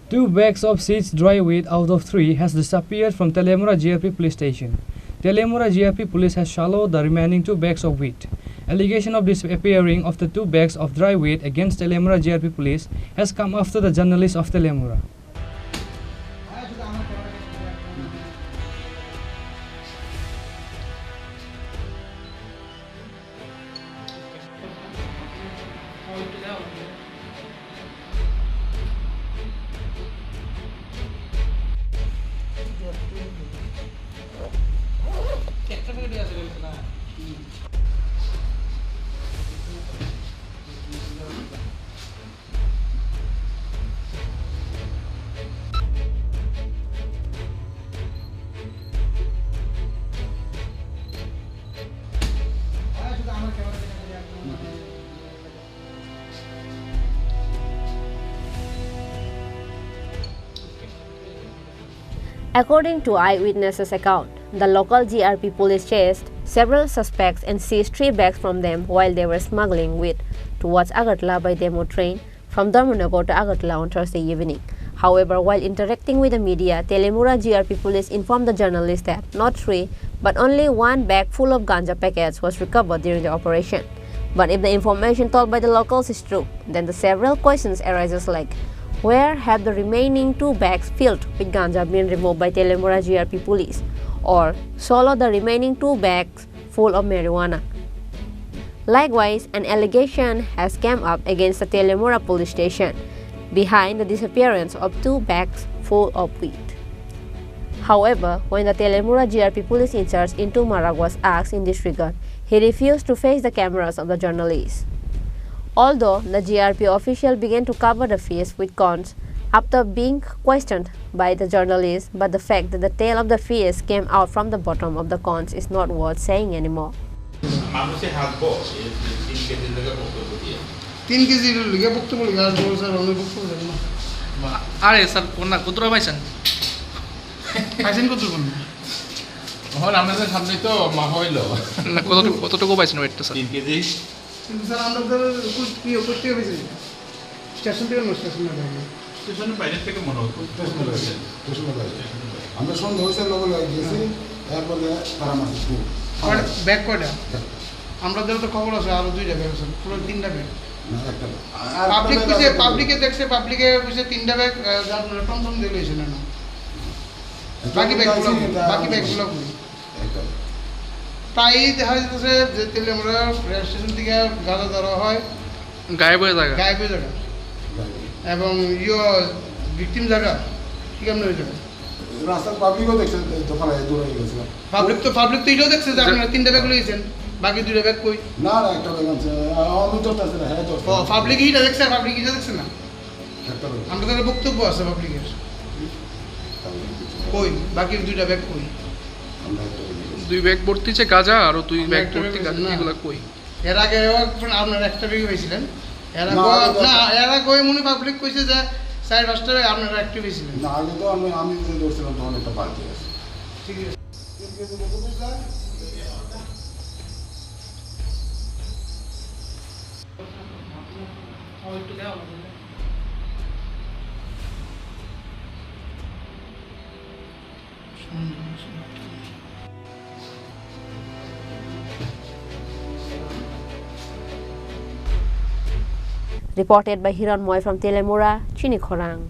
2 bags of seized dry weight out of 3 has disappeared from Teliamura GRP Police Station. Teliamura GRP Police has swallowed the remaining 2 bags of wheat. Allegation of disappearing of the 2 bags of dry weight against Teliamura GRP Police has come after the journalist of Teliamura. According to eyewitnesses' account, the local GRP police chased several suspects and seized 3 bags from them while they were smuggling wheat towards Agartala by demo train from Dharmanagar to Agartala on Thursday evening. However, while interacting with the media, Teliamura GRP police informed the journalists that not 3 but only 1 bag full of ganja packets was recovered during the operation. But if the information told by the locals is true, then the several questions arises like, where have the remaining 2 bags filled with ganja been removed by Teliamura GRP police, or swallowed the remaining 2 bags full of marijuana? Likewise, an allegation has come up against the Teliamura police station behind the disappearance of 2 bags full of wheat. However, when the Teliamura GRP police in charge Intu Marag was asked in this regard, he refused to face the cameras of the journalists. Although the GRP official began to cover the fish with cones after being questioned by the journalists, but the fact that the tail of the fish came out from the bottom of the cones is not worth saying anymore. 3 KG লিগে বক্তব্য লিগে আর বল sir আমি বক্তব্য দেব না আরে sir কোন না কত পাইছেন পাইছেন কত কোন এখন আমাদের সামনে তো মা হইলো না কতটুকু পাইছেন ওয়েটটা স্যার 3 কেজি কিন্তু স্যার আমাদের কি করতে হবে স্টেশন থেকে স্টেশন না স্টেশনে বাইরে থেকে মনে হতো স্টেশনে বাইরে আমরা সন্ধ্যা হইছে লগল গেছি এরপরে তারা মাছ ব্যাগ কয়টা আমরা তো খবর আছে আরো 2টা ব্যাগ আছে পুরো 3টা ব্যাগ পাবলিকে দেখছে পাবলিকে কইছে 3টা ব্যাগ আপনারা টমটম দিয়ে লইছেন না বাকি ব্যাগগুলো কই তাই দেখা যাচ্ছে যে তেলিয়ামুড়া রেল স্টেশন থেকে গাঁজা ধরা হয় গায়েব হয়ে জায়গা এবং ভিকটিম জায়গা কি কেমন হয়ে যাবে রাস্তার পাবলিকও দেখছে দোকানে দৌড়ে গেছে পাবলিক তো এটাও দেখছে যে আপনারা 3টা ব্যাগ লইছেন বাকি 2টা ব্যাগ কই না একটা ব্যাগ আছে আমি তো আছে না হ্যাঁ তো পাবলিক এটা দেখছে না আমাদের বক্তব্য আছে পাবলিকের কই বাকি 2টা ব্যাগ কই 2 ব্যাগ ভর্তি যে গাঁজা আর 2 ব্যাগ ভর্তি গাঁজা এগুলা কই এর আগে আপনারা একটা ব্যাগ পাইছিলেন এর আগে মনে পাবলিক কইছে যে 4-5টা ব্যাগ আপনারা একটা পাইছিলেন না আগে তো আমি যে দৌড়ছিলাম তখন একটা পাল্টি আছে ঠিক আছে Reported by Hiran Moy from Teliamura, Chini Khorang.